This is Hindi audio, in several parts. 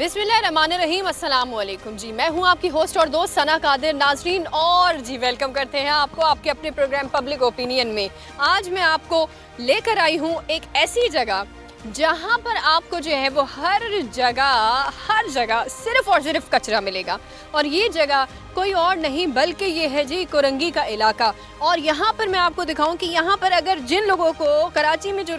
बिस्मिल्लाहिर्रहमानिर्रहीम, अस्सलाम वालेकुम जी। मैं हूं आपकी होस्ट और दोस्त सना कादिर। नाजरीन और जी वेलकम करते हैं आपको आपके अपने प्रोग्राम पब्लिक ओपिनियन में। आज मैं आपको लेकर आई हूं एक ऐसी जगह जहां पर आपको जो है वो हर जगह सिर्फ और सिर्फ कचरा मिलेगा। और ये जगह कोई और नहीं बल्कि ये है जी कुरंगी का इलाका। और यहाँ पर मैं आपको दिखाऊं कि यहाँ पर अगर जिन लोगों को कराची में जो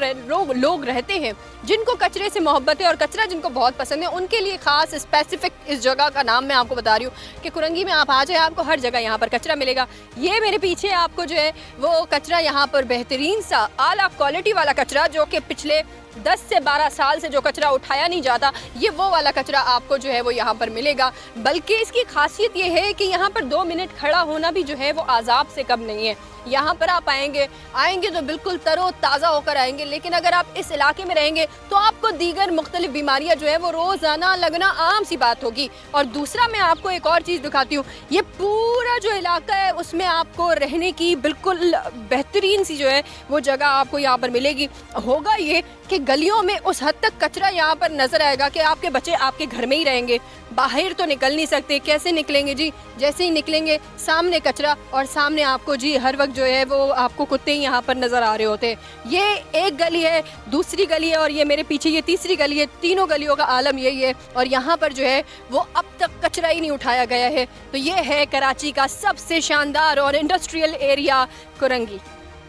लोग रहते हैं, जिनको कचरे से मोहब्बत है और कचरा जिनको बहुत पसंद है, उनके लिए ख़ास स्पेसिफिक इस जगह का नाम मैं आपको बता रही हूँ कि कुरंगी में आप आ जाए, आपको हर जगह यहाँ पर कचरा मिलेगा। ये मेरे पीछे आपको जो है वो कचरा यहाँ पर बेहतरीन सा आला क्वालिटी वाला कचरा, जो कि पिछले 10 से 12 साल से जो कचरा उठाया नहीं जाता, ये वो वाला कचरा आपको जो है वो यहाँ पर मिलेगा। बल्कि इसकी खासियत ये है कि यहाँ पर 2 मिनट खड़ा होना भी जो है वो आज़ाब से कम नहीं है। यहाँ पर आप आएंगे तो बिल्कुल तरो ताज़ा होकर आएंगे। लेकिन अगर आप इस इलाके में रहेंगे तो आपको दीगर मुख्तलिफ बीमारियाँ जो है वो रोज़ाना लगना आम सी बात होगी। और दूसरा मैं आपको एक और चीज़ दिखाती हूँ, ये पूरा जो इलाका है उसमें आपको रहने की बिल्कुल बेहतरीन सी जो है वो जगह आपको यहाँ पर मिलेगी। होगा ये कि गलियों में उस हद तक कचरा यहाँ पर नज़र आएगा कि आपके बच्चे आपके घर में ही रहेंगे, बाहर तो निकल नहीं सकते। कैसे निकलेंगे जी? जैसे ही निकलेंगे सामने कचरा और सामने आपको जी हर वक्त जो है वो आपको कुत्ते ही यहाँ पर नज़र आ रहे होते हैं। ये एक गली है, दूसरी गली है और ये मेरे पीछे ये तीसरी गली है। तीनों गलियों का आलम यही है और यहाँ पर जो है वो अब तक कचरा ही नहीं उठाया गया है। तो ये है कराची का सबसे शानदार और इंडस्ट्रियल एरिया कुरंगी।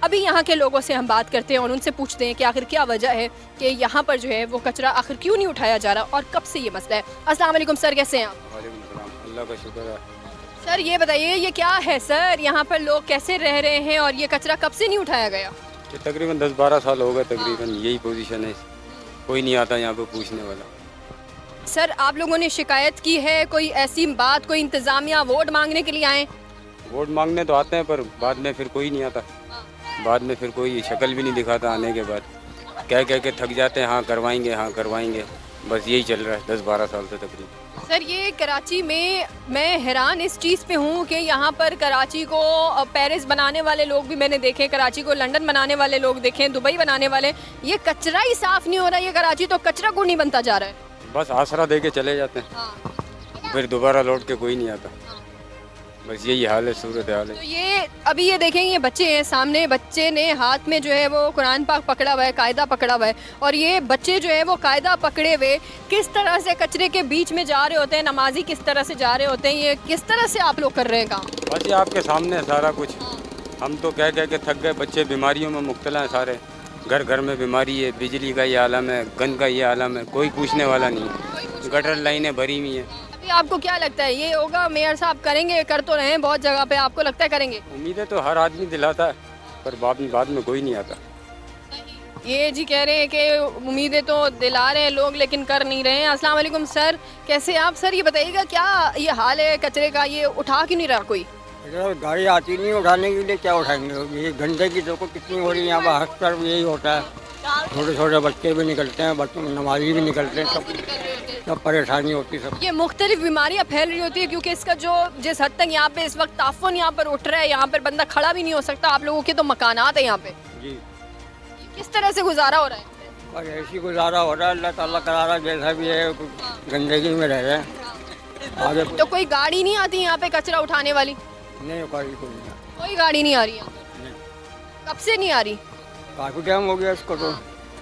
अभी यहाँ के लोगों से हम बात करते हैं और उनसे पूछते हैं कि आखिर क्या वजह है कि यहाँ पर जो है वो कचरा आखिर क्यों नहीं उठाया जा रहा और कब से ये मसला है। अस्सलाम वालेकुम सर, कैसे हैं आप? वालेकुम सलाम, अल्लाह का शुक्र है। सर ये बताइए ये क्या है सर, यहाँ पर लोग कैसे रह रहे हैं और ये कचरा कब से नहीं उठाया गया? कि तकरीबन 10-12 साल हो गए, तकरीबन यही पोजीशन है, कोई नहीं आता यहाँ पे पूछने वाला। सर आप लोगों ने शिकायत की है, कोई ऐसी बात, कोई इंतज़ामिया वोट मांगने के लिए आए? वोट मांगने तो आते हैं पर बाद में फिर कोई नहीं आता, बाद में फिर कोई शक्ल भी नहीं दिखाता। आने के बाद कह के थक जाते हैं, हाँ करवाएंगे, बस यही चल रहा है 10-12 साल से तकरीबन। सर ये कराची में मैं हैरान इस चीज़ पे हूँ कि यहाँ पर कराची को पेरिस बनाने वाले लोग भी मैंने देखे, कराची को लंदन बनाने वाले लोग देखे, दुबई बनाने वाले, ये कचरा ही साफ़ नहीं हो रहा। ये कराची तो कचरा को नहीं बनता जा रहा है, बस आसरा दे के चले जाते हैं। हाँ। फिर दोबारा लौट के कोई नहीं आता, बस यही हाल है, सूरत हाल है। तो ये अभी ये देखें, ये बच्चे हैं सामने, बच्चे ने हाथ में जो है वो कुरान पाक पकड़ा हुआ है, कायदा पकड़ा हुआ है। और ये बच्चे जो है वो कायदा पकड़े हुए किस तरह से कचरे के बीच में जा रहे होते हैं, नमाजी किस तरह से जा रहे होते हैं, ये किस तरह से आप लोग कर रहे हैं काम? बस ये आपके सामने है सारा कुछ। हम तो कह के थक गए, बच्चे बीमारियों में मुब्तला हैं सारे, घर घर में बीमारी है, बिजली का ये आलम है, गंद का ये आलम है, कोई पूछने वाला नहीं है, गटर लाइनें भरी हुई हैं। आपको क्या लगता है ये होगा? मेयर साहब करेंगे, कर तो रहे हैं बहुत जगह पे, आपको लगता है करेंगे? उम्मीदें तो हर आदमी दिलाता है पर बाद में कोई नहीं आता। ये जी कह रहे हैं कि उम्मीदें तो दिला रहे हैं लोग लेकिन कर नहीं रहे हैं। अस्सलाम वालेकुम सर, कैसे हैं आप? सर ये बताइएगा क्या ये हाल है कचरे का, ये उठा क्यों नहीं रहा कोई? गाड़ी आती नहीं उठाने के लिए, क्या उठाएंगे? ये गंदगी देखो कितनी हो रही है यहाँ पर, हर तरफ यही होता है। छोटे छोटे बच्चे भी निकलते हैं, नमाजी भी निकलते हैं, सब परेशानी होती है सब। ये मुख्तलिफ बीमारियाँ फैल रही होती है क्योंकि इसका जो जिस हद तक यहाँ पे इस वक्त ताफुन यहाँ पर उठ रहा है, यहाँ पर बंदा खड़ा भी नहीं हो सकता। आप लोगों के तो मकानात है यहाँ पे जी, किस तरह से गुजारा हो रहा है? और ऐसी गुजारा हो रहा है, अल्लाह ताला करा रहा, जैसा भी है गंदगी में रह रहे हैं। आगे तो कोई गाड़ी नहीं आती यहाँ पे कचरा उठाने वाली? नहीं, कोई गाड़ी नहीं आ रही है? कब से नहीं आ रही? काफ़ी टाइम हो गया इसको तो।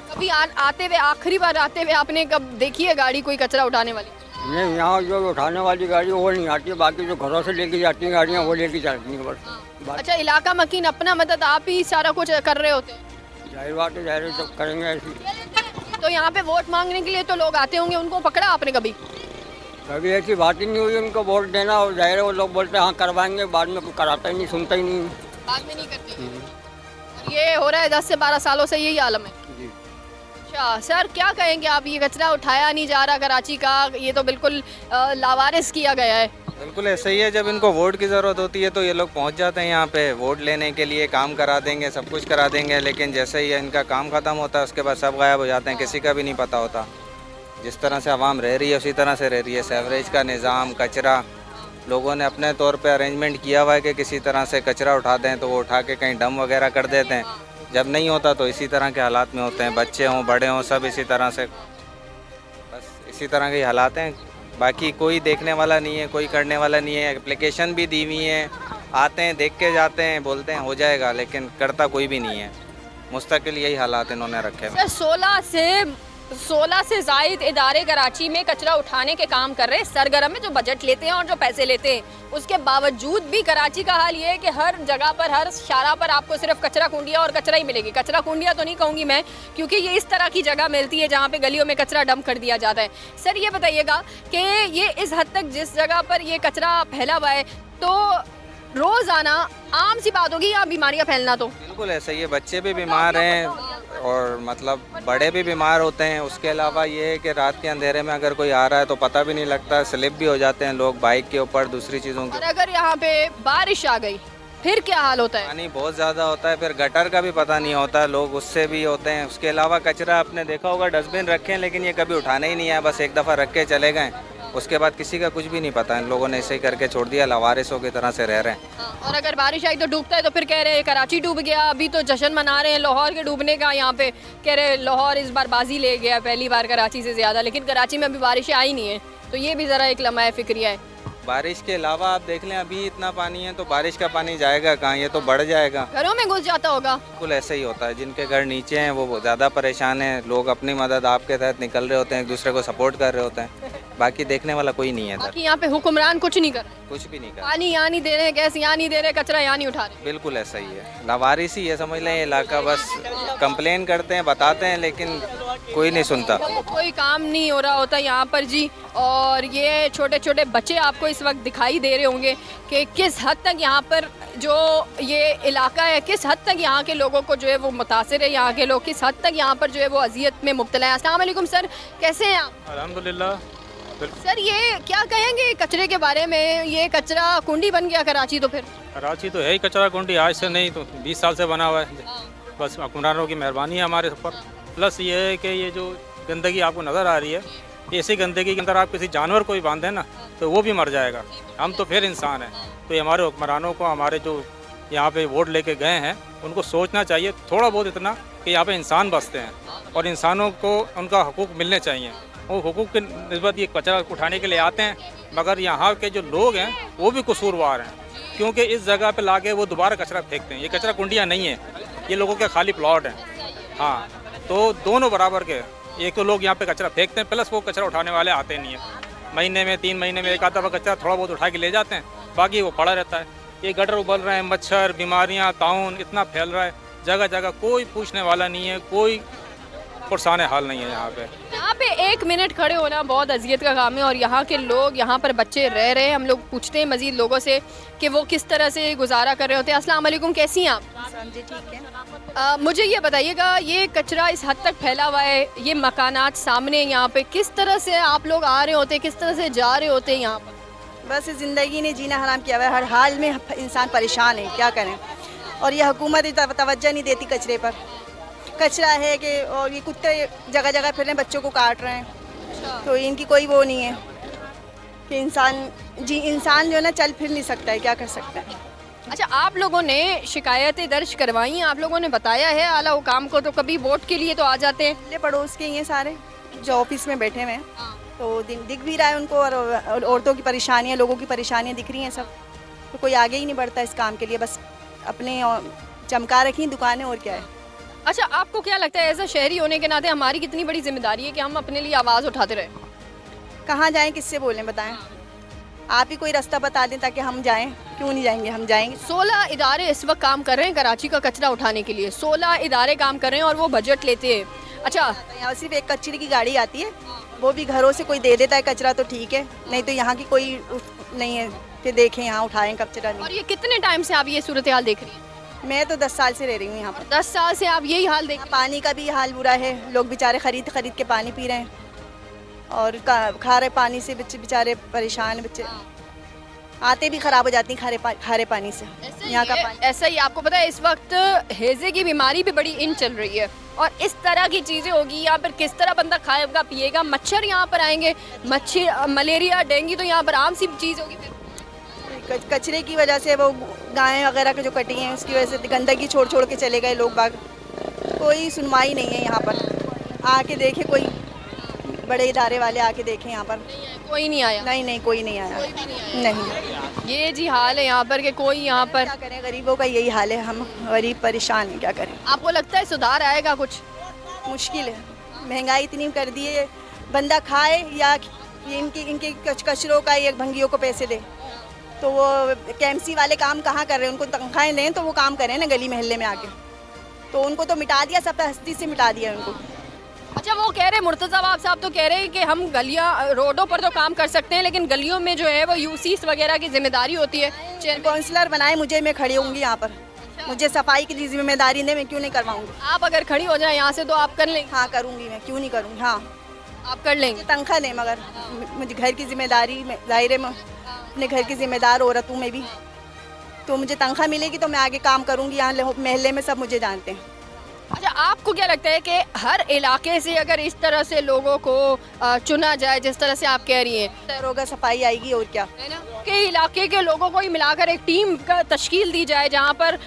कभी आते हुए, आखिरी बार आते हुए आपने कब देखी है गाड़ी कोई कचरा उठाने वाली? नहीं, यहाँ जो उठाने वाली गाड़ी वो नहीं आती है, बाकी जो घरों से लेके जाती हैं गाड़ियाँ वो लेके जाती हैं बस। अच्छा, इलाका मकीन अपना मदद आप ही सारा कुछ कर रहे होते हैं? जाहिर बात है, जाहिर सब करेंगे ऐसी। तो यहाँ पे वोट मांगने के लिए तो लोग आते होंगे, उनको पकड़ा आपने कभी? कभी ऐसी बात ही नहीं हुई उनको वोट देना, और जाहिर है वो लोग बोलते हैं हाँ करवाएंगे, बाद में कोई कराता ही नहीं, सुनता ही नहीं। बाद में नहीं करते। ये हो रहा है 10 से 12 सालों से यही आलम है जी। अच्छा सर, क्या कहेंगे आप? ये कचरा उठाया नहीं जा रहा कराची का, ये तो बिल्कुल लावारिस किया गया है। बिल्कुल ऐसा ही है, जब इनको वोट की ज़रूरत होती है तो ये लोग पहुंच जाते हैं यहाँ पे वोट लेने के लिए, काम करा देंगे, सब कुछ करा देंगे, लेकिन जैसे ही इनका काम ख़त्म होता है उसके बाद सब गायब हो जाते हैं, किसी का भी नहीं पता होता। जिस तरह से आवाम रह रही है उसी तरह से रह रही है। सेवरेज का निज़ाम, कचरा, लोगों ने अपने तौर पे अरेंजमेंट किया हुआ है कि किसी तरह से कचरा उठा दें तो वो उठा के कहीं डंप वगैरह कर देते हैं। जब नहीं होता तो इसी तरह के हालात में होते हैं, बच्चे हों बड़े हों सब इसी तरह से, बस इसी तरह के हालात हैं। बाकी कोई देखने वाला नहीं है, कोई करने वाला नहीं है। एप्लीकेशन भी दी हुई है, आते हैं, देख के जाते हैं, बोलते हैं हो जाएगा, लेकिन करता कोई भी नहीं है। मुस्तकिल यही हालात इन्होंने रखे हैं। सर 16 से ज़ायद इदारे कराची में कचरा उठाने के काम कर रहे हैं, सरगर्म है, जो बजट लेते हैं और जो पैसे लेते हैं। उसके बावजूद भी कराची का हाल ये है कि हर जगह पर, हर शारा पर आपको सिर्फ कचरा कुंडिया और कचरा ही मिलेगी। कचरा कुंडिया तो नहीं कहूँगी मैं, क्योंकि ये इस तरह की जगह मिलती है जहाँ पे गलियों में कचरा डंप कर दिया जाता है। सर ये बताइएगा कि ये इस हद तक जिस जगह पर ये कचरा फैला हुआ है, तो रोज़ाना आम सी बात होगी यहाँ बीमारियाँ फैलना। तो बिल्कुल ऐसा ही है, बच्चे भी बीमार हैं और मतलब बड़े भी बीमार होते हैं। उसके अलावा ये है कि रात के अंधेरे में अगर कोई आ रहा है तो पता भी नहीं लगता, स्लिप भी हो जाते हैं लोग बाइक के ऊपर, दूसरी चीज़ों और के। अगर यहाँ पे बारिश आ गई फिर क्या हाल होता है? पानी बहुत ज़्यादा होता है, फिर गटर का भी पता नहीं होता, लोग उससे भी होते हैं। उसके अलावा कचरा आपने देखा होगा, डस्टबिन रखे हैं लेकिन ये कभी उठाने ही नहीं आया, बस एक दफ़ा रख के चले गए, उसके बाद किसी का कुछ भी नहीं पता। इन लोगों ने ऐसे ही करके छोड़ दिया, लवारिसों की तरह से रह रहे हैं। और अगर बारिश आई तो डूबता है, तो फिर कह रहे हैं कराची डूब गया। अभी तो जश्न मना रहे हैं लाहौर के डूबने का, यहाँ पे कह रहे हैं लाहौर इस बार बाजी ले गया पहली बार कराची से ज़्यादा, लेकिन कराची में अभी बारिशें आई नहीं है। तो ये भी ज़रा एक लम्हा फिक्रिया है। बारिश के अलावा आप देख लें, अभी इतना पानी है तो बारिश का पानी जाएगा कहाँ, ये तो बढ़ जाएगा, घरों में घुस जाता होगा। बिल्कुल ऐसे ही होता है। जिनके घर नीचे हैं वो ज़्यादा परेशान हैं, लोग अपनी मदद आपके तहत निकल रहे होते हैं, एक दूसरे को सपोर्ट कर रहे होते हैं, बाकी देखने वाला कोई नहीं है इधर, बाकी यहाँ पे हुक्मरान कुछ नहीं कर रहे, कुछ भी नहीं कर। पानी यहाँ नहीं दे रहे, गैस यहाँ नहीं दे रहे, कचरा यहाँ नहीं उठा रहे। बिल्कुल ऐसा ही है, लावारिस ही है समझ लें ये इलाका। बस कंप्लेन करते हैं, बताते हैं, लेकिन कोई नहीं सुनता, कोई काम नहीं हो रहा होता यहाँ पर जी। और ये छोटे छोटे बच्चे आपको इस वक्त दिखाई दे रहे होंगे कि किस हद तक यहाँ पर जो ये इलाका है, किस हद तक यहाँ के लोगों को जो है वो मुतासिर है, यहाँ के लोग किस हद तक यहाँ पर जो है वो अजियत में मुब्तला है। अस्सलाम वालेकुम सर, कैसे हैं आप? अल्हम्दुलिल्लाह। सर ये क्या कहेंगे कचरे के बारे में? ये कचरा कुंडी बन गया कराची, तो फिर कराची तो है ही कचरा कुंडी, आज से नहीं तो 20 साल से बना हुआ है। बस हुक्मरानों की मेहरबानी है हमारे ऊपर। प्लस ये है कि ये जो गंदगी आपको नज़र आ रही है, ऐसी गंदगी के अंदर आप किसी जानवर को भी बांधें ना तो वो भी मर जाएगा। हम तो फिर इंसान हैं, तो ये हमारे हुक्मरानों को, हमारे जो यहाँ पे वोट लेके गए हैं, उनको सोचना चाहिए थोड़ा बहुत इतना कि यहाँ पे इंसान बसते हैं और इंसानों को उनका हकूक़ मिलने चाहिए। वो हकूक़ की निस्बत ये कचरा उठाने के लिए आते हैं, मगर यहाँ के जो लोग हैं वो भी कसूरवार हैं, क्योंकि इस जगह पे लाके वो दोबारा कचरा फेंकते हैं। ये कचरा कुंडियाँ नहीं है, ये लोगों के खाली प्लॉट हैं। हाँ, तो दोनों बराबर के, एक तो लोग यहाँ पे कचरा फेंकते हैं, प्लस वो कचरा उठाने वाले आते नहीं हैं। महीने में 3 महीने में एक आधा कचरा थोड़ा बहुत उठा के ले जाते हैं, बाकी वो पड़ा रहता है। ये गटर उबल रहे हैं, मच्छर, बीमारियाँ, ताउन इतना फैल रहा है जगह जगह, कोई पूछने वाला नहीं है, कोई परेशान हाल नहीं है यहाँ पे। यहाँ पे 1 मिनट खड़े होना बहुत अजियत का काम है। और यहाँ के लोग, यहाँ पर बच्चे रह रहे हैं, हम लोग पूछते हैं मज़ीद लोगों से कि वो किस तरह से गुजारा कर रहे होते हैं। अस्सलाम वालेकुम, कैसी हैं आप? जी ठीक है। मुझे ये बताइएगा, ये कचरा इस हद तक फैला हुआ है, ये मकानात सामने, यहाँ पे किस तरह से आप लोग आ रहे होते हैं, किस तरह से जा रहे होते हैं यहाँ पर? बस ज़िंदगी ने जीना हराम किया हुआ है, हर हाल में इंसान परेशान है, क्या करें। और ये हुकूमत तवज्जो नहीं देती कचरे पर। कचरा है कि और ये कुत्ते जगह जगह फिर रहे हैं, बच्चों को काट रहे हैं, तो इनकी कोई वो नहीं है कि इंसान जो है ना चल फिर नहीं सकता है, क्या कर सकता है। अच्छा, आप लोगों ने शिकायतें दर्ज करवाई हैं, आप लोगों ने बताया है आला हुकाम को, तो कभी वोट के लिए तो आ जाते हैं? ये पड़ोस के ये सारे जो ऑफिस में बैठे हुए हैं, तो दिख भी रहा है उनको, और औरतों की परेशानियाँ, लोगों की परेशानियाँ दिख रही हैं सब, तो कोई आगे ही नहीं बढ़ता इस काम के लिए, बस अपने चमका रखी दुकानें, और क्या है। अच्छा, आपको क्या लगता है एज अ शहरी होने के नाते हमारी कितनी बड़ी जिम्मेदारी है कि हम अपने लिए आवाज़ उठाते रहें? कहाँ जाएं, किससे बोलें, बताएं। आप ही कोई रास्ता बता दें ताकि हम जाएं। क्यों नहीं जाएंगे, हम जाएंगे। 16 इदारे इस वक्त काम कर रहे हैं कराची का कचरा उठाने के लिए, 16 इदारे काम कर रहे हैं और वो बजट लेते हैं। अच्छा, यहाँ सिर्फ एक कचरे की गाड़ी आती है, वो भी घरों से कोई दे देता है कचरा तो ठीक है, नहीं तो यहाँ की कोई नहीं है कि देखें यहाँ उठाएं कचरा नहीं। और ये कितने टाइम से आप ये सूरत हाल देख रही हैं? मैं तो 10 साल से रह रही हूँ यहाँ पर। 10 साल से आप यही हाल देख? पानी का भी हाल बुरा है, लोग बेचारे खरीद के पानी पी रहे हैं और खा रहे पानी से, बच्चे बेचारे परेशान, बच्चे आते भी ख़राब हो जाती हैं खारे पानी से। यहाँ का पानी ऐसा ही, आपको पता है इस वक्त हेजे की बीमारी भी बड़ी इन चल रही है, और इस तरह की चीज़ें होगी यहाँ पर, किस तरह बंदा खाएगा पिएगा, मच्छर यहाँ पर आएंगे, मच्छर, मलेरिया, डेंगू तो यहाँ पर आम सी चीज़ होगी। फिर कचरे की वजह से वो गायें वगैरह के जो कटी हैं उसकी वजह से गंदगी छोड़ के चले गए लोग बाग, कोई सुनवाई नहीं है यहाँ पर। आके देखे कोई बड़े इदारे वाले आके देखें यहाँ पर। कोई नहीं आया? नहीं नहीं, कोई नहीं आया। नहीं। ये जी हाल है यहाँ पर कि कोई यहाँ पर, क्या करें, गरीबों का यही हाल है, हम गरीब परेशान हैं, क्या करें। आपको लगता है सुधार आएगा कुछ? मुश्किल है, महंगाई इतनी कर दी है, बंदा खाए या ये इनके कचरों का ये भंगियों को पैसे दे, तो वो केएमसी वाले काम कहाँ कर रहे हैं, उनको तनख्वाहें दें तो वो काम करें ना गली मोहल्ले में आके, तो उनको तो मिटा दिया, सब हस्ती से मिटा दिया उनको। अच्छा, वो कह रहे मुर्तज़ा साहब तो कह रहे हैं कि हम गलियां रोडों पर तो काम कर सकते हैं, लेकिन गलियों में जो है वो यूसीस वगैरह की जिम्मेदारी होती है। काउंसलर बनाए मुझे, मैं खड़ी होंगी यहाँ पर, मुझे सफाई की जिम्मेदारी दे, मैं क्यों नहीं करवाऊंगी। आप अगर खड़ी हो जाए यहाँ से तो आप कर लेंगे? हाँ करूँगी, मैं क्यों नहीं करूँगी। हाँ आप कर लेंगे? तनख्वाह दें, मगर मुझे घर की जिम्मेदारी में, ज़ाहिर है मैं अपने घर की जिम्मेदार औरत हूँ मैं भी, तो मुझे तनख्वाह मिलेगी तो मैं आगे काम करूँगी। यहाँ मोहल्ले में सब मुझे जानते हैं। अच्छा, आपको क्या लगता है कि हर इलाके से अगर इस तरह से लोगों को चुना जाए जिस तरह से आप कह रही हैं, रोगा सफाई आएगी और क्या, है ना, कि इलाके के लोगों को ही मिलाकर एक टीम का तश्कील दी जाए जहाँ पर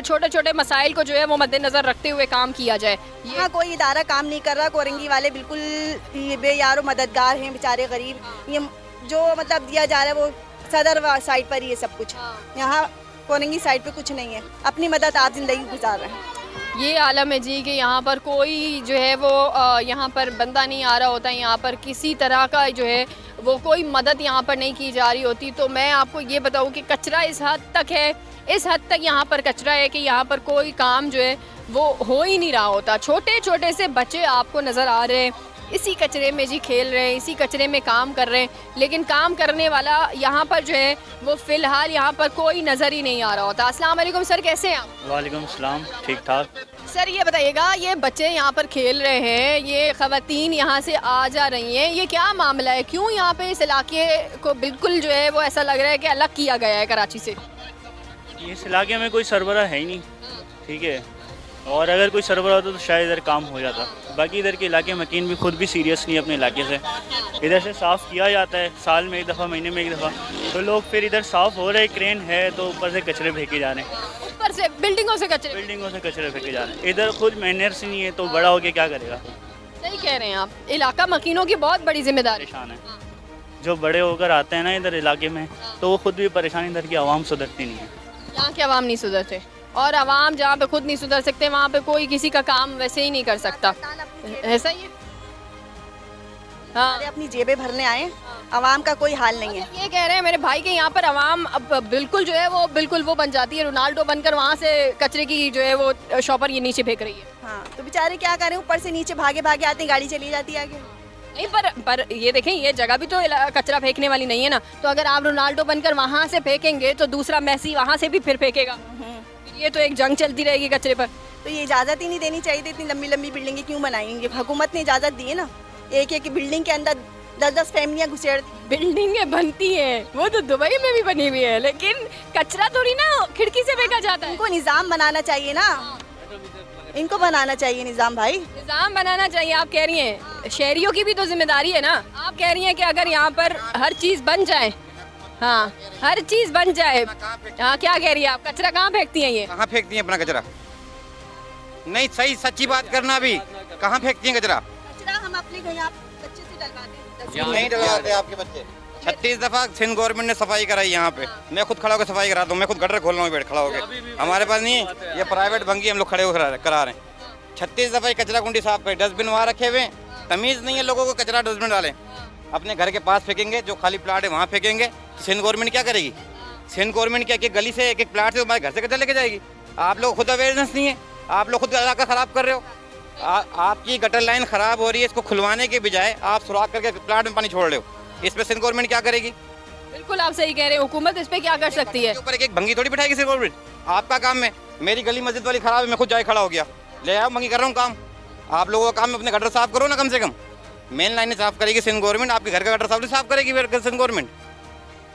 छोटे छोटे मसाइल को जो है वो मद्देनजर रखते हुए काम किया जाए। यहाँ कोई इदारा काम नहीं कर रहा, कोरंगी वाले बिल्कुल बेयारो मददगार हैं, बेचारे गरीब। ये जो मतलब दिया जा रहा है वो सदर साइड पर ही है सब कुछ, यहाँ कोरंगी साइड पे कुछ नहीं है, अपनी मदद आप जिंदगी गुजार रहे हैं। ये आलम है जी कि यहाँ पर कोई जो है वो यहाँ पर बंदा नहीं आ रहा होता है, यहाँ पर किसी तरह का जो है वो कोई मदद यहाँ पर नहीं की जा रही होती। तो मैं आपको ये बताऊँ कि कचरा इस हद तक है, इस हद तक यहाँ पर कचरा है कि यहाँ पर कोई काम जो है वो हो ही नहीं रहा होता। छोटे छोटे से बच्चे आपको नज़र आ रहे हैं, इसी कचरे में जी खेल रहे हैं, इसी कचरे में काम कर रहे हैं, लेकिन काम करने वाला यहाँ पर जो है वो फ़िलहाल यहाँ पर कोई नज़र ही नहीं आ रहा होता। अस्सलाम वालेकुम सर, कैसे हैं आप? वालेकुम सलाम, ठीक ठाक। सर ये बताइएगा, ये बच्चे यहाँ पर खेल रहे हैं, ये ख़वातीन यहाँ से आ जा रही हैं, ये क्या मामला है? क्यों यहाँ पे इस इलाके को बिल्कुल जो है वो ऐसा लग रहा है कि अलग किया गया है कराची से? इस इलाके में कोई सरबराह है ही नहीं, ठीक है, और अगर कोई सरबराह होता तो शायद इधर काम हो जाता। बाकी इधर के इलाके मकीन भी खुद भी सीरियस नहीं है अपने इलाके से। इधर से साफ़ किया जाता है साल में एक दफ़ा, महीने में एक दफ़ा, तो लोग फिर इधर साफ़ हो रहे, क्रेन है तो ऊपर से कचरे फेंके जा रहे हैं, ऊपर से बिल्डिंगों से कचरे फेंके जा रहे हैं। इधर खुद मैनर्स नहीं है तो बड़ा होके क्या करेगा। सही कह रहे हैं आप, इलाका मकीनों की बहुत बड़ी जिम्मेदारी परेशान है। जो बड़े होकर आते हैं ना इधर इलाके में, तो वो खुद भी परेशान, इधर की आवाम सुधरती नहीं है। यहाँ के आवाम नहीं सुधरते, और आवाम जहाँ पे खुद नहीं सुधर सकते वहाँ पे कोई किसी का काम वैसे ही नहीं कर सकता, ऐसा ही है। हाँ, अरे अपनी जेबें भरने आए, आवाम का कोई हाल नहीं है। ये कह रहे हैं मेरे भाई के यहाँ पर आवाम अब बिल्कुल जो है वो बिल्कुल वो बन जाती है, रोनाल्डो बनकर वहाँ से कचरे की जो है वो शॉपर ये नीचे फेंक रही है। हाँ तो बेचारे क्या करें, ऊपर से नीचे भागे भागे आते हैं, गाड़ी चली जाती है आगे। नहीं पर ये देखें, ये जगह भी तो कचरा फेंकने वाली नहीं है ना, तो अगर आप रोनाल्डो बनकर वहाँ से फेंकेंगे तो दूसरा मैसी वहाँ से भी फिर फेंकेगा, ये तो एक जंग चलती रहेगी कचरे पर। तो ये इजाज़त ही नहीं देनी चाहिए थी, इतनी लंबी लंबी बिल्डिंगें क्यों बनाएंगे? हुकूमत ने इजाज़त दी है ना, एक एक बिल्डिंग के अंदर 10-10 फैमिलियाँ घुसेड़ दी। बिल्डिंगें बनती हैं, वो तो दुबई में भी बनी हुई है, लेकिन कचरा थोड़ी ना खिड़की से फेंका जाता है। इनको निज़ाम बनाना चाहिए ना, इनको बनाना चाहिए निज़ाम भाई, निज़ाम बनाना चाहिए। आप कह रही हैं शहरियों की भी तो जिम्मेदारी है ना, आप कह रही हैं कि अगर यहाँ पर हर चीज़ बन जाए, हाँ हर चीज़ बन जाए, हाँ क्या कह रही है आप? कचरा कहाँ फेंकती हैं? ये कहाँ फेंकती हैं अपना कचरा? नहीं, सही सच्ची बात करना, भी कहाँ फेंकती हैं कचरा? कचरा हम अपने घर यहाँ बच्चे से डलवाते हैं, नहीं डलवाते आपके बच्चे। 36 दफ़ा सिंध गवर्नमेंट ने सफाई कराई यहाँ पे, मैं खुद खड़ा होकर सफाई कराता हूँ, मैं खुद गटर खोल रहा हूँ बैठ खड़ा होकर, हमारे पास नहीं है, ये प्राइवेट भंगी हम लोग खड़े होकर करा रहे हैं। 36 दफ़ा कचरा कुंडी साफ करें, डस्टबिन वहाँ रखे हुए, तमीज़ नहीं है लोगों को, कचरा डस्टबिन डालें, अपने घर के पास फेंकेंगे, जो खाली प्लाट है वहाँ फेंकेंगे, तो सिंध गवर्नमेंट क्या करेगी? सिंध गवर्नमेंट क्या एक गली से एक एक प्लाट से हमारे घर से कचरा लेके जाएगी? आप लोग खुद अवेयरनेस नहीं है, आप लोग खुद इलाका ख़राब कर रहे हो। आपकी गटर लाइन ख़राब हो रही है, इसको खुलवाने के बजाय आप सुराख करके प्लाट में पानी छोड़ रहे हो, इस पर सिंध गवर्नमेंट क्या करेगी? बिल्कुल आप सही कह रहे हैं, हुकूमत इस पे क्या कर सकती है? ऊपर एक भंगी थोड़ी बिठाएगी सिंध गवर्नमेंट। आपका काम है, मेरी गली मस्जिद वाली ख़राब है, मैं खुद जाए खड़ा हो गया, ले आओ, भंगी कर रहा हूँ काम। आप लोगों का काम है अपने गटर साफ करो ना, कम से कम मेन लाइनें साफ करेगी सिंध गवर्नमेंट, आपके घर का गटर साफ करेगी सिंध गवर्नमेंट।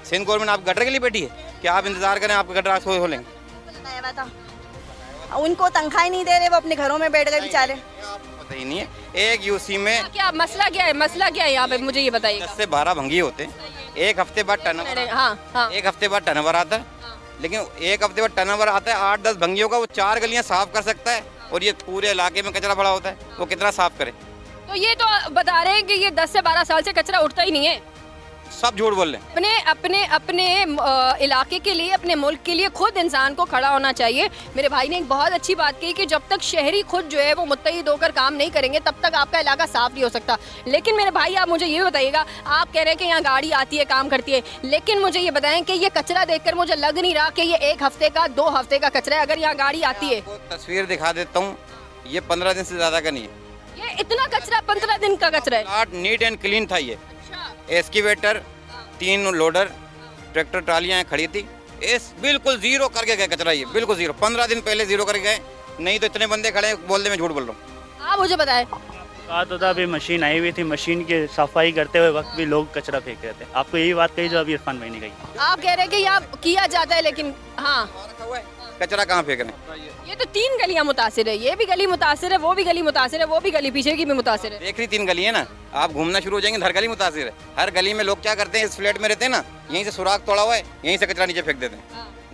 सिंध गवर्नमेंट आप गटर के लिए बैठी है कि आप इंतजार करें आपके गटर आज हो लेंगे? उनको तनख्वाह नहीं दे रहे, वो अपने घरों में बैठ गए बेचारे। पता ही नहीं है, एक यूसी में क्या मसला क्या है? मसला क्या है यहाँ पे, मुझे ये बताइए। 10 से 12 भंगी होते हैं, एक हफ्ते बाद टर्नओवर, हाँ एक हफ्ते बाद टर्नओवर आता है, लेकिन एक हफ्ते बाद टर्नओवर आता है 8-10 भंगियों का, वो 4 गलियाँ साफ कर सकता है, और ये पूरे इलाके में कचरा पड़ा होता है, वो कितना साफ करे? तो ये तो बता रहे हैं कि ये 10 से 12 साल से कचरा उठता ही नहीं है। सब झूठ बोल रहे हैं। अपने अपने अपने इलाके के लिए, अपने मुल्क के लिए खुद इंसान को खड़ा होना चाहिए। मेरे भाई ने एक बहुत अच्छी बात कही कि जब तक शहरी खुद जो है वो मुत्तहिद होकर काम नहीं करेंगे तब तक आपका इलाका साफ नहीं हो सकता। लेकिन मेरे भाई आप मुझे ये बताइएगा, आप कह रहे हैं कि यहाँ गाड़ी आती है, काम करती है, लेकिन मुझे ये बताएं कि ये कचरा देखकर मुझे लग नहीं रहा कि ये 1 हफ्ते का 2 हफ्ते का कचरा है। अगर यहाँ गाड़ी आती है, आपको तस्वीर दिखा देता हूँ, ये 15 दिन से ज्यादा का नहीं है। ये इतना कचरा 15 दिन का कचरा है। प्लाट नीट एंड क्लीन था। ये एस्कीवेटर, 3 लोडर, ट्रैक्टर ट्रालियाँ खड़ी थी, इस बिल्कुल जीरो करके गए कचरा। ये बिल्कुल जीरो, 15 दिन पहले जीरो करके गए। नहीं तो इतने बंदे खड़े हैं, बोल दे मैं झूठ बोल रहा हूँ। आप मुझे बताएं। कहा तो था अभी मशीन आई हुई थी, मशीन की सफाई करते हुए वक्त भी लोग कचरा फेंक रहे थे। आपको यही बात कही जो अभी इरफान भाई ने कही। आप कह रहे हैं कि यहाँ किया जाता है, लेकिन हाँ कचरा कहाँ फेंक रहे हैं? ये तो 3 गलियां मुतासिर है, ये भी गली मुतासिर है, वो भी गली मुतासिर है, वो भी गली पीछे की भी मुतासिर है। देख रही 3 गली है ना, आप घूमना शुरू हो जाएंगे, हर गली मुतासिर है। हर गली में लोग क्या करते हैं, इस फ्लैट में रहते हैं ना, यहीं से सुराख तोड़ा हुआ है, यहीं से कचरा नीचे फेंक देते हैं।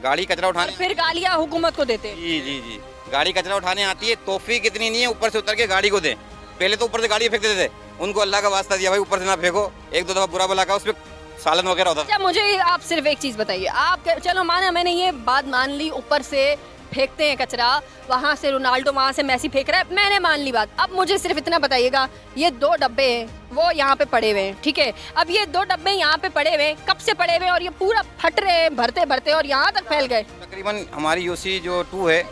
गाड़ी कचरा उठाने, फिर गालियां हुकूमत को देते हैं। जी जी जी, गाड़ी कचरा उठाने आती है, तौफीक इतनी नहीं है ऊपर से उतर के गाड़ी को दे। पहले तो ऊपर से गाड़ी फेंक देते थे, उनको अल्लाह का वास्ता दिया भाई ऊपर से ना फेंको। 1-2 दफा बुरा भला का उस पर सालन वगैरह होता था। अच्छा मुझे आप सिर्फ एक चीज बताइए, आप चलो माना मैंने ये बात मान ली, ऊपर से फेंकते हैं कचरा, वहाँ से रोनाल्डो वहाँ से मैसी फेंक रहा है, मैंने मान ली बात। अब मुझे सिर्फ इतना बताइएगा, ये 2 डब्बे हैं वो यहाँ पे पड़े हुए हैं, ठीक है। अब ये 2 डब्बे यहाँ पे पड़े हुए हैं, कब से पड़े हुए हैं और ये पूरा फट रहे हैं भरते भरते और यहाँ तक फैल गए। तकरीबन हमारी यूसी जो 2 है,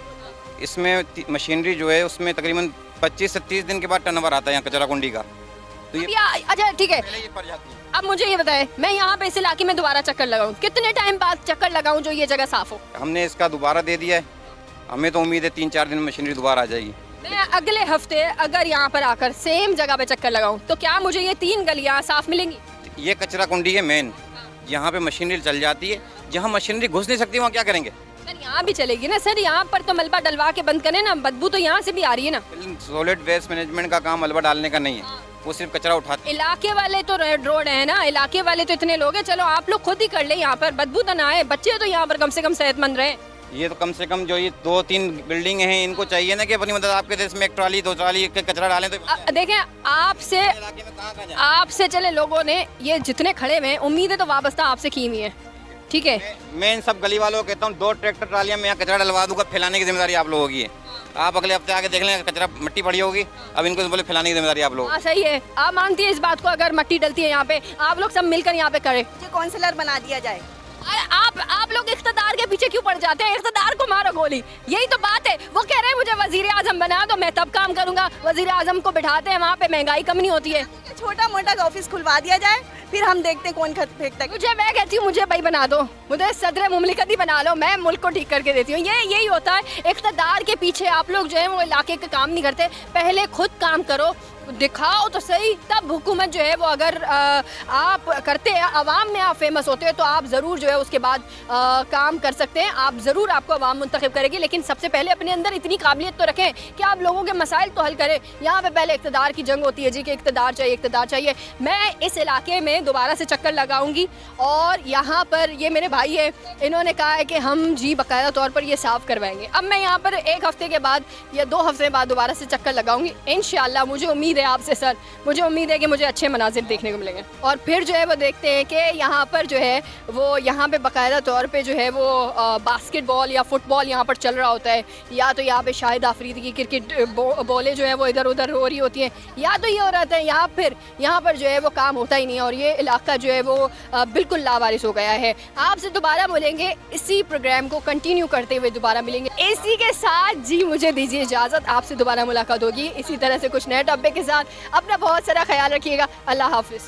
इसमें मशीनरी जो है उसमें तकरीबन 25 से 30 दिन के बाद टर्नओवर आता है यहाँ कचरा कुंडी का। तो ये अच्छा ठीक है, पहले ये पड़ जाती है। अब मुझे ये बताएं, मैं यहाँ पे इस इलाके में दोबारा चक्कर लगाऊं, कितने टाइम बाद चक्कर लगाऊं जो ये जगह साफ हो? हमने इसका दोबारा दे दिया है, हमें तो उम्मीद है 3-4 दिन में मशीनरी दोबारा आ जाएगी। मैं अगले हफ्ते अगर यहाँ पर आकर सेम जगह पे चक्कर लगाऊं तो क्या मुझे ये 3 गलियाँ साफ मिलेंगी? ये कचरा कुंडी है मेन, यहाँ पे मशीनरी चल जाती है। जहाँ मशीनरी घुस नहीं सकती वहाँ क्या करेंगे? सर यहाँ भी चलेगी ना सर, यहाँ पर तो मलबा डलवा के बंद करें ना, बदबू तो यहाँ से भी आ रही है ना। सॉलिड वेस्ट मैनेजमेंट का काम मलबा डालने का नहीं है, वो सिर्फ कचरा उठाते। इलाके वाले तो रेड रोड है ना, इलाके वाले तो इतने लोग हैं, चलो आप लोग खुद ही कर ले, यहाँ पर बदबू तो ना आए, बच्चे तो यहाँ पर कम से कम सेहतमंद रहे। ये तो कम से कम जो ये 2-3 बिल्डिंग हैं, इनको चाहिए ना कि अपनी मदद आपके देश में 1 ट्राली 2 ट्राली कचरा डालें। तो देखें आपसे चले लोगों ने ये जितने खड़े हुए हैं, उम्मीदें तो वाबस्ता आपसे की हुई है, ठीक है। मैं इन सब गली वालों को कहता हूँ 2 ट्रैक्टर ट्रालियाँ मैं यहाँ कचरा डलवा दूंगा, फैलाने की जिम्मेदारी आप लोगों की है। आप अगले हफ्ते आके देख लें, कचरा मिट्टी पड़ी होगी, अब इनको बोले फैलाने की जिम्मेदारी आप लोग। हाँ सही है, आप मानती है इस बात को, अगर मिट्टी डलती है यहाँ पे, आप लोग सब मिलकर यहाँ पे करें, ये काउंसलर बना दिया जाए। आप लोग इख्तिदार के पीछे क्यों पड़ जाते हैं? इख्तिदार को मारो गोली, यही तो बात है। वो कह रहे हैं मुझे वजीर आजम बना दो, मैं तब काम करूंगा। वजीर आजम को बिठाते हैं वहाँ पे, महंगाई कम नहीं होती है। छोटा मोटा ऑफिस खुलवा दिया जाए, फिर हम देखते हैं कौन खत फेंकता है। मुझे, मैं कहती हूँ मुझे भाई बना दो, मुझे सदर मुमलिकत ही बना लो, मैं मुल्क को ठीक करके देती हूँ। यही होता है, इख्तिदार के पीछे आप लोग जो है वो इलाके का काम नहीं करते। पहले खुद काम करो, दिखाओ तो सही, तब हुकूमत जो है वो अगर आप करते हैं, आवाम में आप फेमस होते हैं, तो आप ज़रूर जो है उसके बाद काम कर सकते हैं। आप ज़रूर, आपको आवाम मुंतखब करेगी, लेकिन सबसे पहले अपने अंदर इतनी काबिलियत तो रखें कि आप लोगों के मसाइल तो हल करें। यहाँ पे पहले इक़्तिदार की जंग होती है जी, कि इक़्तिदार चाहिए, इक़्तिदार चाहिए। मैं इस इलाके में दोबारा से चक्कर लगाऊंगी और यहाँ पर ये मेरे भाई है, इन्होंने कहा है कि हम जी बाकायदा तौर पर ये साफ़ करवाएंगे। अब मैं यहाँ पर 1 हफ्ते के बाद या 2 हफ्ते बाद दोबारा से चक्कर लगाऊंगी इंशाअल्लाह। मुझे उम्मीद है आपसे सर, मुझे उम्मीद है कि मुझे अच्छे मनाजिर देखने को मिलेंगे। और फिर जो है वो देखते हैं कि यहाँ पर जो है वो यहाँ पे बाकायदा तौर पे जो है वो बास्केटबॉल या फुटबॉल यहाँ पर चल रहा होता है, या तो यहाँ पे शाहिद आफरीदी की क्रिकेट बॉलें जो है वो इधर उधर हो रही होती हैं, या तो ये हो रहा है यहाँ पर जो है वो काम होता ही नहीं है और ये इलाका जो है वो बिल्कुल लावारिस हो गया है। आपसे दोबारा मिलेंगे, इसी प्रोग्राम को कंटिन्यू करते हुए दोबारा मिलेंगे। इसी के साथ जी मुझे दीजिए इजाज़त, आपसे दोबारा मुलाकात होगी इसी तरह से कुछ नए टॉपिक के साथ। अपना बहुत सारा ख्याल रखिएगा, अल्लाह हाफिज़।